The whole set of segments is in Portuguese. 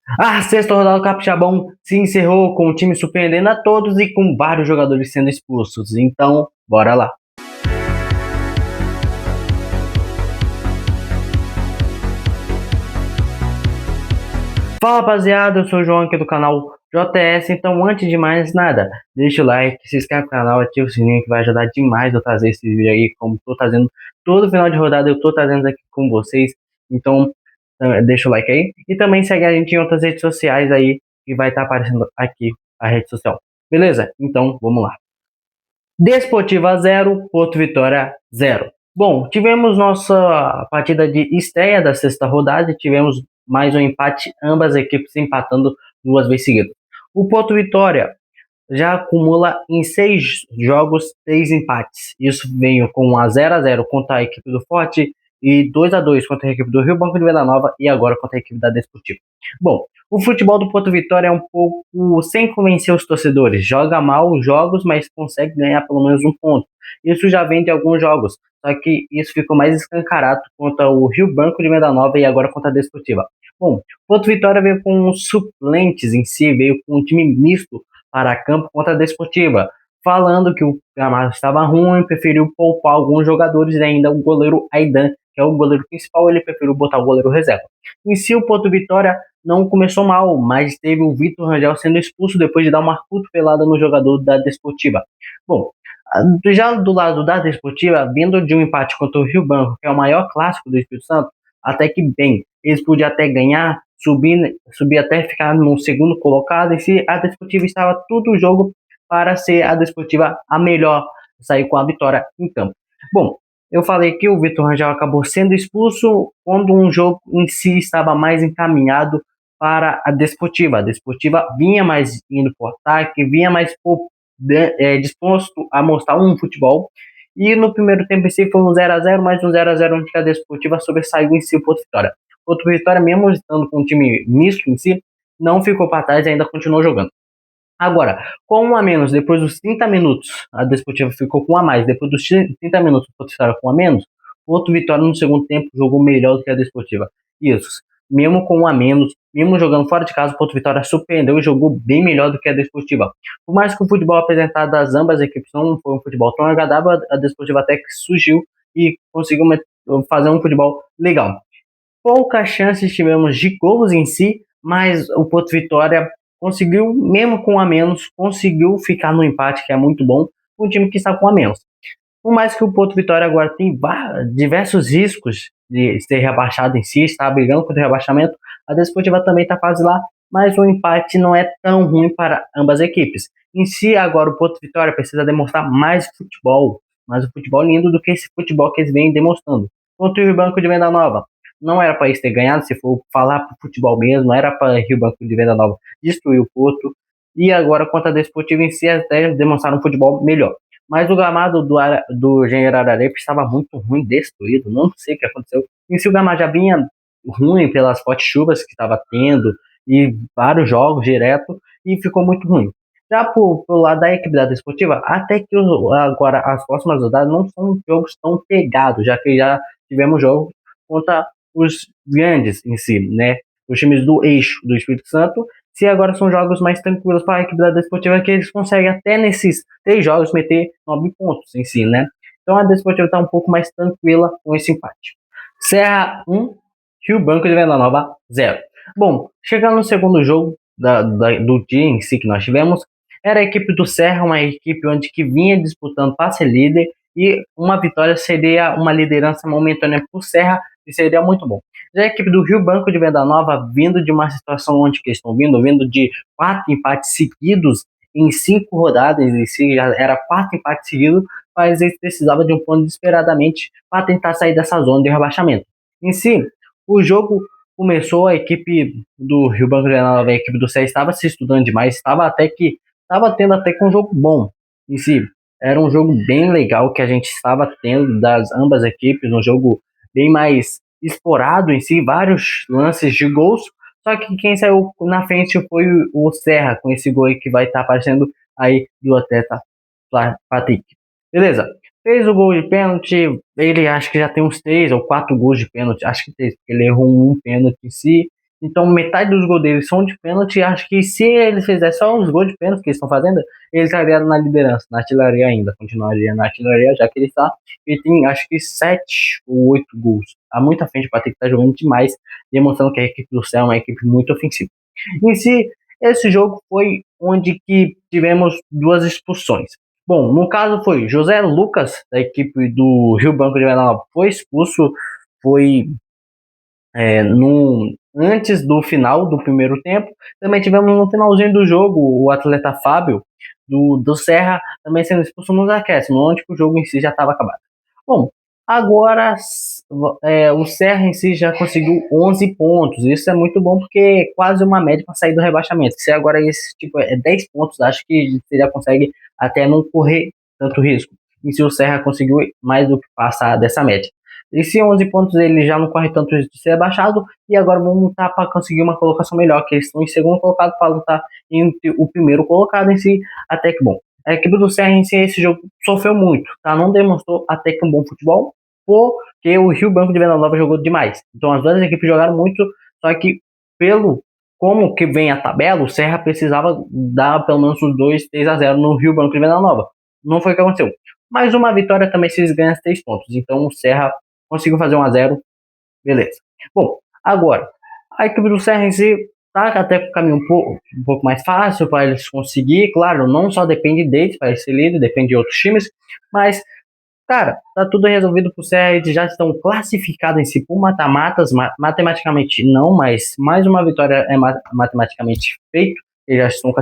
A sexta rodada do Capixabão se encerrou com o time surpreendendo a todos e com vários jogadores sendo expulsos. Então, bora lá. Fala rapaziada, eu sou o João aqui do canal JS. Então, antes de mais nada, deixa o like, se inscreve no canal, ativa o sininho que vai ajudar demais eu trazer esse vídeo aí, como tô trazendo todo final de rodada, eu tô trazendo aqui com vocês. Então, deixa o like aí e também segue a gente em outras redes sociais aí, que vai estar aparecendo aqui a rede social. Beleza? Então, vamos lá. Desportiva 0, Porto Vitória 0. Bom, tivemos nossa partida de estreia da sexta rodada e tivemos mais um empate, ambas as equipes empatando duas vezes seguidas. O Porto Vitória já acumula em 6 jogos 3 empates. Isso veio com 1-0 contra a equipe do Forte e 2-2 contra a equipe do Rio Branco de Vila Nova e agora contra a equipe da Desportiva. Bom, o futebol do Porto Vitória é um pouco sem convencer os torcedores. Joga mal os jogos, mas consegue ganhar pelo menos um ponto. Isso já vem de alguns jogos, só que isso ficou mais escancarado contra o Rio Branco de Vila Nova e agora contra a Desportiva. Bom, o Porto Vitória veio com suplentes em si, veio com um time misto para campo contra a Desportiva, falando que o gramado estava ruim, preferiu poupar alguns jogadores e ainda o goleiro Aidan, que é o goleiro principal, ele preferiu botar o goleiro reserva. Em si, o Porto Vitória não começou mal, mas teve o Vitor Rangel sendo expulso depois de dar uma cotovelada no jogador da Desportiva. Bom, já do lado da Desportiva, vindo de um empate contra o Rio Branco, que é o maior clássico do Espírito Santo, até que bem, eles podiam até ganhar, subir até ficar no segundo colocado, e se a Desportiva estava tudo o jogo para ser a Desportiva a melhor, sair com a vitória em campo. Bom, eu falei que o Vitor Rangel acabou sendo expulso quando um jogo em si estava mais encaminhado para a Desportiva. A Desportiva vinha mais indo para o ataque, vinha mais disposto a mostrar um futebol. E no primeiro tempo em si foi um 0-0, mais um 0-0 onde a Desportiva sobressaiu em si o Porto Vitória. O Porto Vitória, mesmo estando com um time misto em si, não ficou para trás e ainda continuou jogando. Agora, com um a menos, depois dos 30 minutos, a Desportiva ficou com um a mais. Depois dos 30 minutos, o Porto Vitória com um a menos. O outro Vitória no segundo tempo jogou melhor do que a Desportiva. Isso, mesmo com um a menos, mesmo jogando fora de casa, o Porto Vitória surpreendeu e jogou bem melhor do que a Desportiva. Por mais que o futebol apresentado das ambas equipes não foi um futebol tão agradável, a Desportiva até que surgiu e conseguiu fazer um futebol legal. Poucas chances tivemos de gols em si, mas o Porto Vitória conseguiu, mesmo com a menos, conseguiu ficar no empate, que é muito bom, com o time que está com a menos. Por mais que o Porto Vitória agora tem diversos riscos de ser rebaixado em si, está brigando contra o rebaixamento, a Desportiva também está quase lá, mas o empate não é tão ruim para ambas as equipes. Em si, agora o Porto Vitória precisa demonstrar mais futebol, mais um futebol lindo do que esse futebol que eles vêm demonstrando. Contra o Rio Branco de Venda Nova, não era para eles ter ganhado, se for falar para o futebol mesmo, era para Rio Branco de Venda Nova destruir o Porto. E agora, contra a Desportiva em si, até demonstraram um futebol melhor. Mas o gramado do Engenheiro Ararepa estava muito ruim, destruído, não sei o que aconteceu. Em si, o gramado já vinha ruim pelas fortes chuvas que estava tendo e vários jogos direto, e ficou muito ruim. Já pro lado da equipe da Desportiva, até que agora as próximas rodadas não são jogos tão pegados, já que já tivemos jogos contra os grandes em si, né? Os times do eixo do Espírito Santo. Se agora são jogos mais tranquilos para a equipe da Desportiva, que eles conseguem até nesses 3 jogos meter 9 pontos em si, né? Então a Desportiva está um pouco mais tranquila com esse empate. Serra 1, Rio Branco de Venda Nova 0. Bom, chegando no segundo jogo do dia em si que nós tivemos, era a equipe do Serra, uma equipe onde que vinha disputando para ser líder, e uma vitória seria uma liderança momentânea para o Serra, e seria muito bom. Já a equipe do Rio Branco de Venda Nova, vindo de uma situação onde que estão vindo de 4 empates seguidos em 5 rodadas, em si já era 4 empates seguidos, mas eles precisavam de um ponto desesperadamente para tentar sair dessa zona de rebaixamento. Em si, o jogo começou, a equipe do Rio Branco de Venda Nova, a equipe do Serra estava se estudando demais, estava tendo até que um jogo bom em si. Era um jogo bem legal que a gente estava tendo das ambas equipes, um jogo bem mais explorado em si, vários lances de gols, só que quem saiu na frente foi o Serra, com esse gol que vai estar aparecendo aí do atleta Patrick. Beleza, fez o gol de pênalti, ele acho que já tem uns 3 ou 4 gols de pênalti, acho que 3, porque ele errou um pênalti em si, Então metade dos gols deles são de pênalti. Acho que se eles fizessem só os gols de pênalti que eles estão fazendo, eles estariam na liderança, na artilharia ainda, continuaria na artilharia, já que ele tem acho que 7 ou 8 gols. Há muita frente para ter que estar jogando demais, demonstrando que a equipe do Céu é uma equipe muito ofensiva. Em si, esse jogo foi onde que tivemos 2 expulsões. Bom, no caso foi José Lucas, da equipe do Rio Branco de Venâncio, foi expulso, foi antes do final do primeiro tempo. Também tivemos no finalzinho do jogo o atleta Fábio, do Serra, também sendo expulso nos acréscimos, onde o jogo em si já estava acabado. Bom, agora o Serra em si já conseguiu 11 pontos. Isso é muito bom porque é quase uma média para sair do rebaixamento. Se agora esse tipo é 10 pontos, acho que você já consegue até não correr tanto risco. E se o Serra conseguiu mais do que passar dessa média. Esse 11 pontos ele já não corre tanto risco de ser abaixado e agora vamos lutar para conseguir uma colocação melhor, que eles estão em segundo colocado para lutar entre o primeiro colocado em si, até que bom. A equipe do Serra em si, esse jogo sofreu muito, tá? Não demonstrou até que um bom futebol, porque o Rio Branco de Venda Nova jogou demais. Então as duas equipes jogaram muito, só que pelo como que vem a tabela, o Serra precisava dar pelo menos os 2-3-0 no Rio Branco de Venda Nova. Não foi o que aconteceu. Mais uma vitória também se eles ganham 3 pontos. Então o Serra conseguiu fazer 1-0, beleza. Bom, agora, a equipe do Serra em si tá até com o caminho um pouco mais fácil para eles conseguir, claro, não só depende deles para ser líder, depende de outros times, mas, cara, tá tudo resolvido pro Serra, eles já estão classificados em si por mata-matas, matematicamente não, mas mais uma vitória é matematicamente feito, eles já estão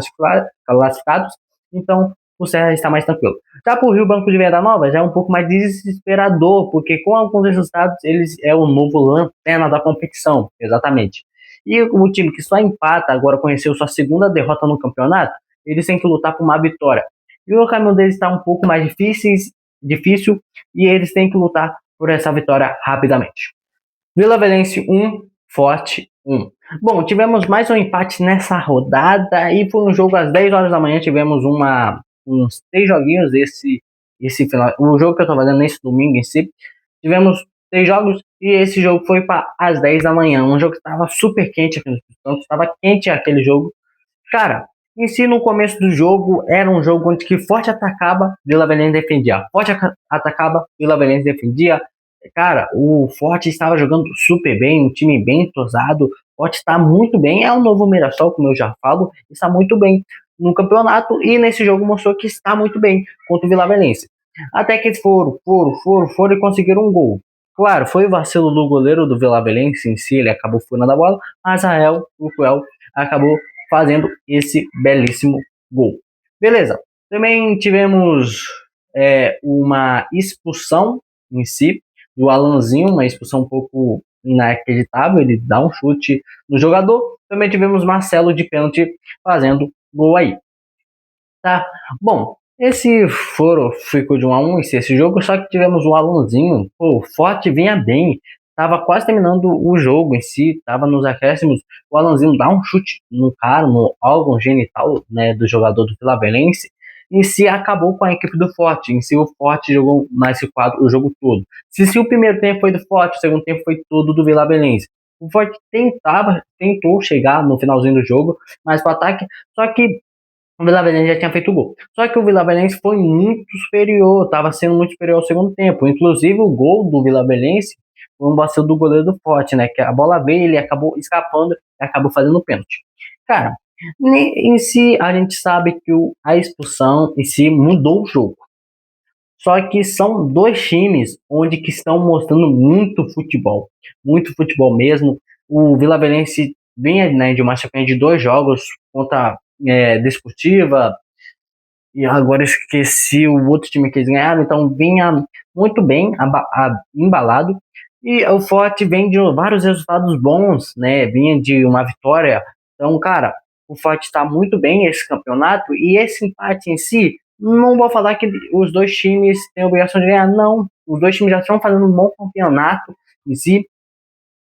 classificados, então o Serra está mais tranquilo. Já para o Rio Branco de Venda Nova já é um pouco mais desesperador, porque com alguns resultados eles é o novo lanterna da competição, exatamente. E o time que só empata agora conheceu sua segunda derrota no campeonato, eles têm que lutar por uma vitória. E o caminho deles está um pouco mais difícil e eles têm que lutar por essa vitória rapidamente. Vila Velense 1, Forte 1. Bom, tivemos mais um empate nessa rodada e foi um jogo às 10 horas da manhã. Tivemos uns 3 joguinhos esse final. O jogo que eu tô fazendo nesse domingo em si. Tivemos 3 jogos e esse jogo foi para às 10 da manhã. Um jogo que estava super quente aqui no Espírito Santo. Estava quente aquele jogo. Cara, em si no começo do jogo era um jogo onde que Forte atacava, Vila Velhense defendia. Forte atacava, Vila Velhense defendia. Cara, o Forte estava jogando super bem, um time bem entrosado. O Forte está muito bem, é o novo Mirassol, como eu já falo, está muito bem no campeonato e nesse jogo mostrou que está muito bem contra o Vila Velhense. Até que eles foram e conseguiram um gol. Claro, foi o vacilo do goleiro do Vila Velhense em si, ele acabou furando a bola, mas o Cruel, acabou fazendo esse belíssimo gol. Beleza, também tivemos uma expulsão em si do Alanzinho, uma expulsão um pouco inacreditável, ele dá um chute no jogador. Também tivemos Marcelo de pênalti fazendo gol aí. Tá, bom, ficou de 1-1 esse jogo, só que tivemos o Alanzinho, o Forte vinha bem, tava quase terminando o jogo em si, tava nos acréscimos, o Alanzinho dá um chute no cara, no órgão genital, né, do jogador do Vila Velense, em si acabou com a equipe do Forte, em si o Forte jogou nesse quadro o jogo todo. Se o primeiro tempo foi do Forte, o segundo tempo foi todo do Vila Velense. O Forte tentou chegar no finalzinho do jogo, mas pro ataque, só que o Vila Velhense já tinha feito o gol. Só que o Vila Velhense foi muito superior, estava sendo muito superior ao segundo tempo. Inclusive, o gol do Vila Velhense foi um vacilo do goleiro do Forte, né? Que a bola veio, ele acabou escapando e acabou fazendo o pênalti. Cara, em si, a gente sabe que a expulsão em si mudou o jogo. Só que são dois times onde que estão mostrando muito futebol mesmo. O Vila Velhense vinha, né, de uma sequência de 2 jogos contra Desportiva, e agora esqueci o outro time que eles ganharam, então vinha muito bem embalado, e o Forte vem de vários resultados bons, né, vinha de uma vitória, então, cara, o Forte está muito bem esse campeonato, e esse empate em si, não vou falar que os dois times têm a obrigação de ganhar, não, os dois times já estão fazendo um bom campeonato em si,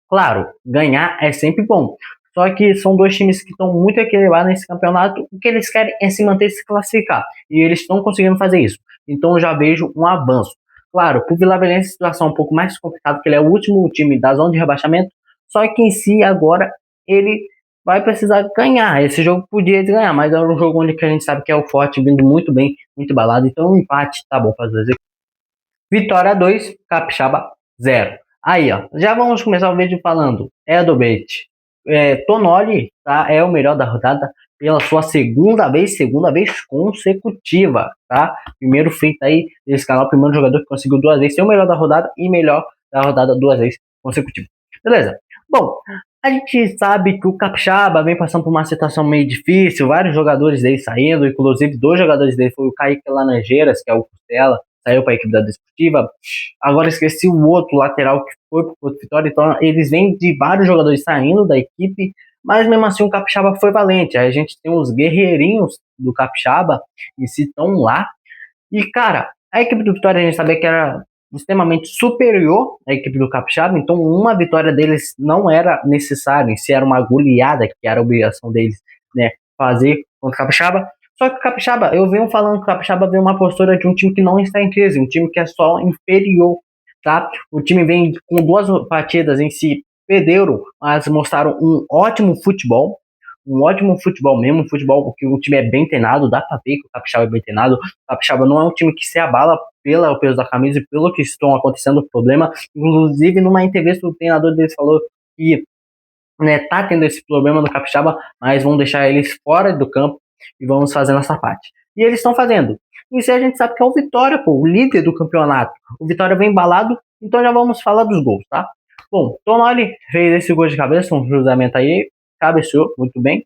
claro, ganhar é sempre bom. Só que são dois times que estão muito equilibrados nesse campeonato. O que eles querem é se manter e se classificar. E eles estão conseguindo fazer isso. Então eu já vejo um avanço. Claro, para o Vila Velhense a situação é um pouco mais complicada, porque ele é o último time da zona de rebaixamento. Só que em si agora ele vai precisar ganhar. Esse jogo podia ganhar, mas é um jogo onde que a gente sabe que é o forte vindo muito bem, muito balado. Então um empate tá bom para as duas equipes. Vitória 2, Capixaba 0. Aí, ó, já vamos começar o vídeo falando. Edobet, Tonoli, tá? É o melhor da rodada pela sua segunda vez consecutiva, tá? Primeiro feito aí desse canal, primeiro jogador que conseguiu duas vezes ser o melhor da rodada e melhor da rodada duas vezes consecutiva. Beleza? Bom, a gente sabe que o Capixaba vem passando por uma situação meio difícil, vários jogadores dele saindo, inclusive dois jogadores dele foi o Kaique Laranjeiras, que é o Costela, saiu para a equipe da Desportiva. Agora esqueci o outro lateral que foi para o Vitória. Então eles vêm de vários jogadores saindo da equipe, mas mesmo assim o Capixaba foi valente. A gente tem os guerreirinhos do Capixaba e se estão lá. E cara, a equipe do Vitória a gente sabia que era extremamente superior à equipe do Capixaba, então uma vitória deles não era necessária, se era uma goleada que era a obrigação deles, né, fazer contra o Capixaba. Só que o Capixaba, eu venho falando que o Capixaba vem uma postura de um time que não está em crise, um time que é só inferior, tá? O time vem com duas partidas em si, perderam, mas mostraram um ótimo futebol mesmo, um futebol porque o time é bem treinado, dá pra ver que o Capixaba é bem treinado. O Capixaba não é um time que se abala pelo peso da camisa e pelo que estão acontecendo o problema. Inclusive, numa entrevista, o treinador deles falou que, né, tá tendo esse problema no Capixaba, mas vão deixar eles fora do campo e vamos fazendo essa parte. E eles estão fazendo. Isso a gente sabe que é o Vitória, pô, o líder do campeonato. O Vitória vem embalado, então já vamos falar dos gols, tá? Bom, Tonoli fez esse gol de cabeça, um cruzamento aí, cabeceou muito bem.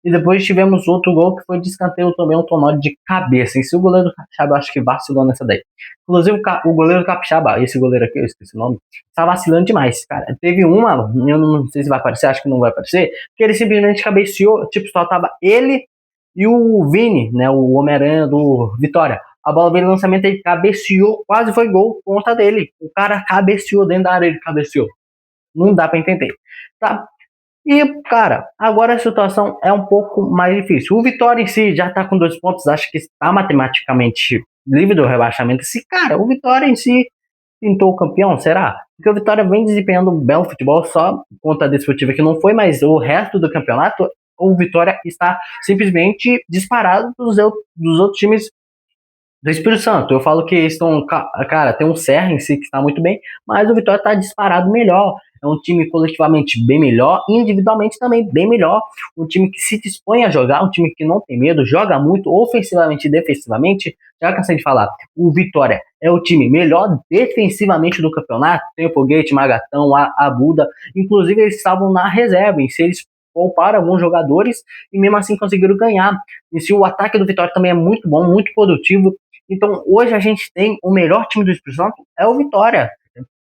E depois tivemos outro gol que foi de escanteio também, um Tonoli de cabeça. E se o goleiro do Capixaba, acho que vacilou nessa daí. Inclusive, o goleiro do Capixaba, esse goleiro aqui, eu esqueci o nome, tá vacilando demais, cara. Teve uma, eu não sei se vai aparecer, acho que não vai aparecer, que ele simplesmente cabeceou, tipo, só tava ele e o Vini, né, o Homem-Aranha do Vitória. A bola veio no lançamento, ele cabeceou, quase foi gol contra dele. O cara cabeceou dentro da área, ele cabeceou. Não dá pra entender, tá? E, cara, agora a situação é um pouco mais difícil. O Vitória em si já tá com 2 pontos, acho que está matematicamente livre do rebaixamento. Se, cara, o Vitória em si pintou o campeão, será? Porque o Vitória vem desempenhando um belo futebol só contra a Desportiva que não foi, mas o resto do campeonato, o Vitória está simplesmente disparado dos outros times do Espírito Santo. Eu falo que estão, cara, tem um Serra em si que está muito bem, mas o Vitória está disparado melhor. É um time coletivamente bem melhor, individualmente também bem melhor. Um time que se dispõe a jogar, um time que não tem medo, joga muito ofensivamente e defensivamente. Já cansei de falar, o Vitória é o time melhor defensivamente do campeonato. Tem o Foguete, Magatão, a Buda. Inclusive, eles estavam na reserva. E se eles pouparam alguns jogadores e mesmo assim conseguiram ganhar. E se o ataque do Vitória também é muito bom, muito produtivo. Então, hoje a gente tem o melhor time do Espírito Santo, é o Vitória.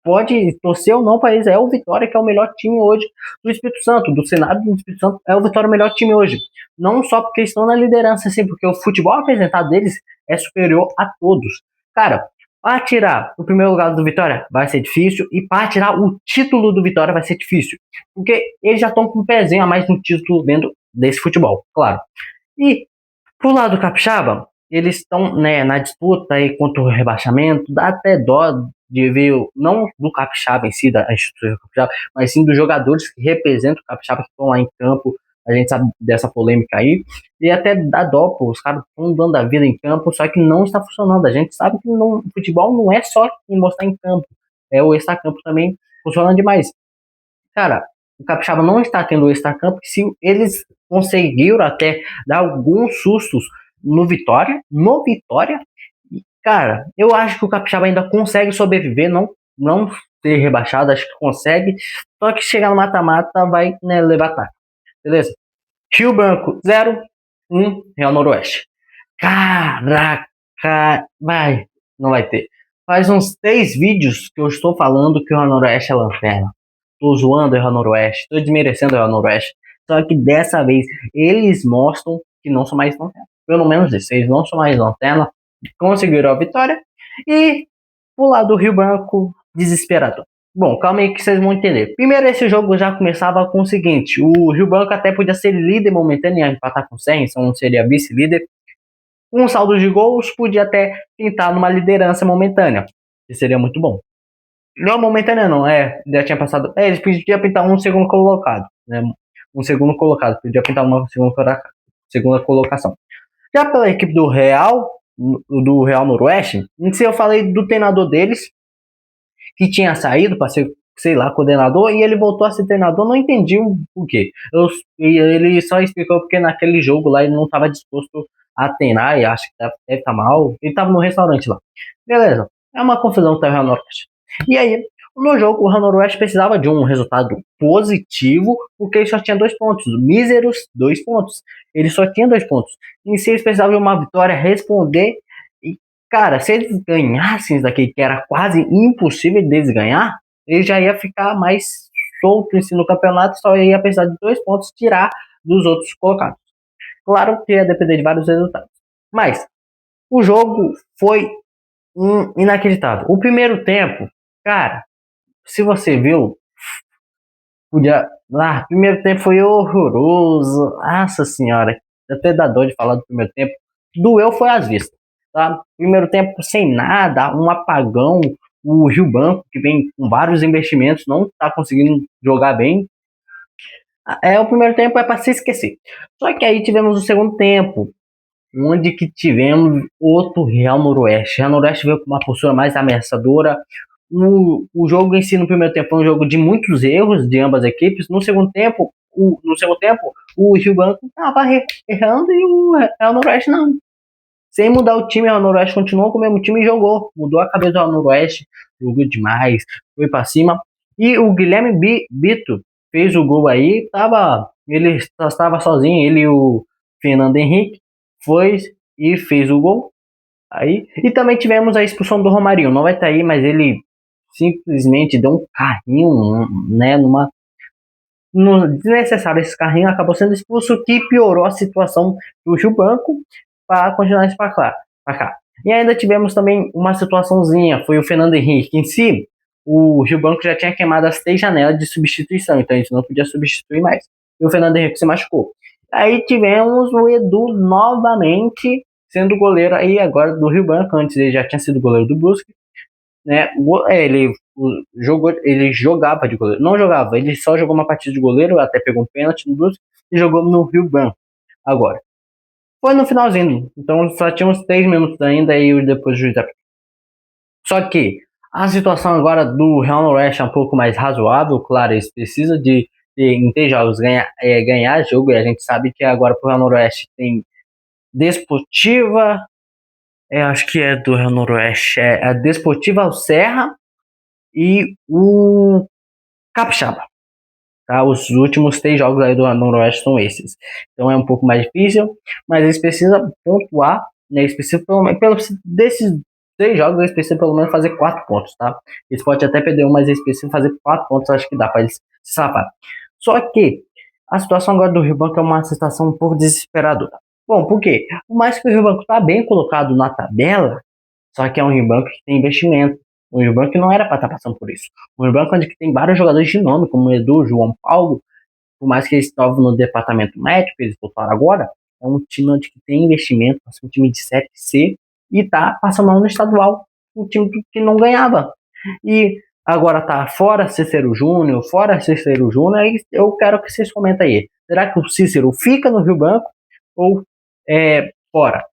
Pode torcer ou não para eles, é o Vitória que é o melhor time hoje do Espírito Santo, do cenário do Espírito Santo, é o Vitória o melhor time hoje. Não só porque estão na liderança, assim, porque o futebol apresentado deles é superior a todos. Cara, para tirar o primeiro lugar do Vitória vai ser difícil, e para tirar o título do Vitória vai ser difícil, porque eles já estão com um pezinho a mais no título dentro desse futebol, claro. E pro lado do Capixaba, eles estão, né, na disputa aí contra o rebaixamento. Dá até dó de ver, não do Capixaba em si, da instituição Capixaba, mas sim dos jogadores que representam o Capixaba, que estão lá em campo. A gente sabe dessa polêmica aí. E até dá dó, pô, os caras estão dando a vida em campo, só que não está funcionando. A gente sabe que futebol não é só em mostrar em campo, é o extra-campo também funcionando demais. Cara, o Capixaba não está tendo o extra-campo, se eles conseguiram até dar alguns sustos no Vitória, cara, eu acho que o Capixaba ainda consegue sobreviver, não ser rebaixado, acho que consegue, só que chegar no mata-mata vai, né, levar ataque, beleza? Rio Branco 0, 1, Real Noroeste. Caraca, não vai ter. Faz uns 3 vídeos que eu estou falando que o Real Noroeste é lanterna. Tô zoando o Real Noroeste, tô desmerecendo o Real Noroeste. Só que dessa vez eles mostram que não são mais lanterna. Pelo menos isso, eles não são mais lanterna. Conseguiram a vitória. E o lado do Rio Branco, desesperador. Bom, calma aí que vocês vão entender. Primeiro, esse jogo já começava com o seguinte: o Rio Branco até podia ser líder momentâneo e empatar com o Serra, então seria vice-líder. Com um saldo de gols, podia até tentar numa liderança momentânea, que seria muito bom. Não momentânea não, já tinha passado. Eles podiam pintar um segundo colocado, né? um segundo colocado, podia pintar uma segunda colocação. Já pela equipe do Real Noroeste, em si eu falei do treinador deles, que tinha saído para ser, sei lá, coordenador, e ele voltou a ser treinador, não entendi o porquê. Ele só explicou porque naquele jogo lá ele não estava disposto a treinar, e acho que deve estar mal. Ele estava no restaurante lá. Beleza, é uma confusão que tá o Real Noroeste. E aí, no jogo, o Real Noroeste precisava de um resultado positivo, porque ele só tinha 2 pontos, míseros 2 pontos. Ele só tinha 2 pontos. E se eles precisavam de uma vitória, responder. Cara, se eles ganhassem isso daqui, que era quase impossível deles ganhar, ele já ia ficar mais solto em si no campeonato, só ia precisar de 2 pontos tirar dos outros colocados. Claro que ia depender de vários resultados. Mas o jogo foi inacreditável. O primeiro tempo, cara, se você viu, podia. Lá, primeiro tempo foi horroroso. Nossa senhora, até dá dor de falar do primeiro tempo. Doeu foi às vistas. Tá? Primeiro tempo sem nada, um apagão. O Rio Branco, que vem com vários investimentos, não está conseguindo jogar bem. O primeiro tempo é para se esquecer. Só que aí tivemos o segundo tempo, onde que tivemos outro Real Noroeste. Real Noroeste veio com uma postura mais ameaçadora. O jogo em si no primeiro tempo foi um jogo de muitos erros de ambas as equipes. No segundo tempo, o Rio Branco estava errando e o Real Noroeste não. Sem mudar o time, o Real Noroeste continuou com o mesmo time e jogou. Mudou a cabeça do Real Noroeste, jogou demais, foi para cima. E o Guilherme Bito fez o gol aí, ele estava sozinho, ele e o Fernando Henrique foi e fez o gol. Aí, e também tivemos a expulsão do Romarinho. Não vai estar aí, mas ele simplesmente deu um carrinho, né, desnecessário. Esse carrinho acabou sendo expulso, que piorou a situação do Rio Branco para continuar esse para cá. E ainda tivemos também uma situaçãozinha, foi o Fernando Henrique em si. O Rio Branco já tinha queimado as 3 janelas de substituição, então a gente não podia substituir mais. E o Fernando Henrique se machucou. Aí tivemos o Edu novamente sendo goleiro aí agora do Rio Branco. Antes ele já tinha sido goleiro do Brusque, né? Ele jogava de goleiro, não jogava, ele só jogou uma partida de goleiro, até pegou um pênalti no Brusque e jogou no Rio Branco. Agora foi no finalzinho, então só tinha uns 3 minutos ainda e depois o juiz apitou. Só que a situação agora do Real Noroeste é um pouco mais razoável. Claro, eles precisam em ter jogos ganhar jogo, e a gente sabe que agora pro Real Noroeste tem Desportiva, acho que é do Real Noroeste, é a Desportiva, o Serra e o Capixaba. Tá? Os últimos 3 jogos aí do Noroeste são esses. Então é um pouco mais difícil, mas eles precisam pontuar, né? Eles precisam, desses 3 jogos, eles precisam pelo menos fazer 4 pontos, tá? Eles podem até perder um, mas eles precisam fazer 4 pontos, acho que dá para eles se safar. Só que a situação agora do Rio Branco é uma situação um pouco desesperadora. Bom, por quê? Por mais que o Rio Branco está bem colocado na tabela, só que é um Rio Branco que tem investimento. O Rio Branco não era para estar passando por isso. O Rio Branco é onde tem vários jogadores de nome, como o Edu, João Paulo, por mais que eles estavam no departamento médico, eles voltaram agora, é um time onde tem investimento, um time de Série C, e tá passando no estadual, um time que não ganhava. E agora tá fora Cícero Júnior, aí eu quero que vocês comentem aí. Será que o Cícero fica no Rio Branco ou fora?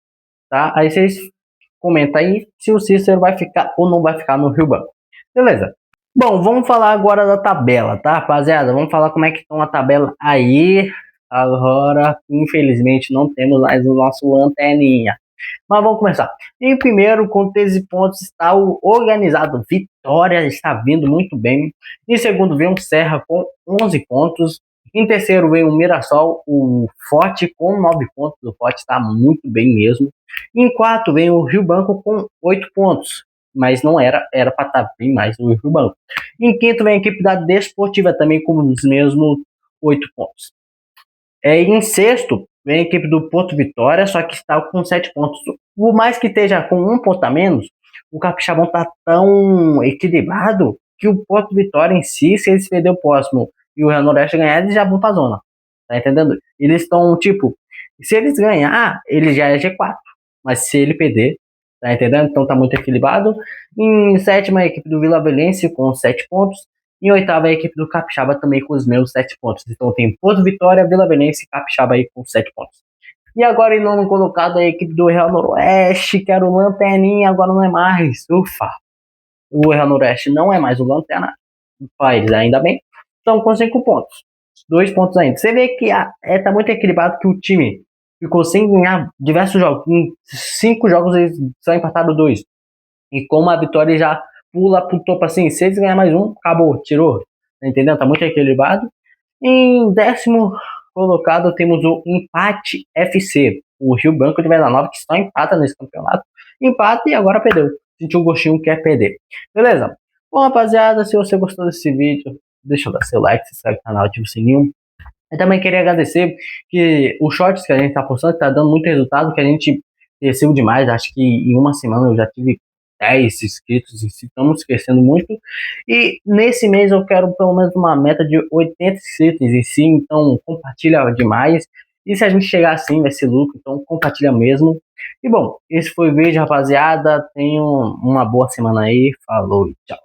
Tá? Aí vocês comenta aí se o Cícero vai ficar ou não vai ficar no Rio Branco. Beleza. Bom, vamos falar agora da tabela, tá, rapaziada? Vamos falar como é que estão a tabela aí. Agora, infelizmente, não temos mais o nosso lanterninha. Mas vamos começar. Em primeiro, com 13 pontos, está o organizado Vitória, está vindo muito bem. Em segundo, vem o Serra com 11 pontos. Em terceiro, vem o Mirassol, o Forte, com 9 pontos. O Forte está muito bem mesmo. Em quarto, vem o Rio Branco com 8 pontos. Mas não era para estar bem mais o Rio Branco. Em quinto, vem a equipe da Desportiva, também com os mesmos 8 pontos. Em sexto, vem a equipe do Porto Vitória, só que está com 7 pontos. Por mais que esteja com 1 ponto a menos, o Capixabão está tão equilibrado que o Porto Vitória em si, se eles perder o próximo e o Real Noroeste ganhar, eles já vão para a zona. Tá entendendo? Eles estão, tipo, se eles ganhar, ele já é G4. Mas se ele perder, tá entendendo? Então tá muito equilibrado. Em sétima, a equipe do Vila Velhense com 7 pontos. Em oitavo, a equipe do Capixaba também com os meus 7 pontos. Então tem Porto Vitória, Vila Velhense e Capixaba aí com 7 pontos. E agora em nono colocado, a equipe do Real Noroeste, que era o Lanterninha, agora não é mais. Ufa! O Real Noroeste não é mais o Lanterna. Eles ainda bem. Estão com 5 pontos. 2 pontos ainda. Você vê que tá muito equilibrado, que o time ficou sem ganhar diversos jogos. Em 5 jogos eles só empataram 2. E como a vitória já pula pro topo assim, se eles ganhar mais um, acabou, tirou. Tá entendendo? Tá muito equilibrado. Em décimo colocado temos o Empate FC, o Rio Branco de Vila Nova, que só empata nesse campeonato. Empata e agora perdeu. Sentiu um gostinho, quer perder. Beleza? Bom, rapaziada, se você gostou desse vídeo, deixa eu dar seu like, se inscreve no canal, ativa o sininho. Eu também queria agradecer que os shorts que a gente tá postando tá dando muito resultado, que a gente cresceu demais. Acho que em uma semana eu já tive 10 inscritos, e estamos crescendo muito. E nesse mês eu quero pelo menos uma meta de 80 inscritos em si, então compartilha demais. E se a gente chegar assim vai ser lucro, então compartilha mesmo. E bom, esse foi o vídeo, rapaziada. Tenham uma boa semana aí. Falou e tchau.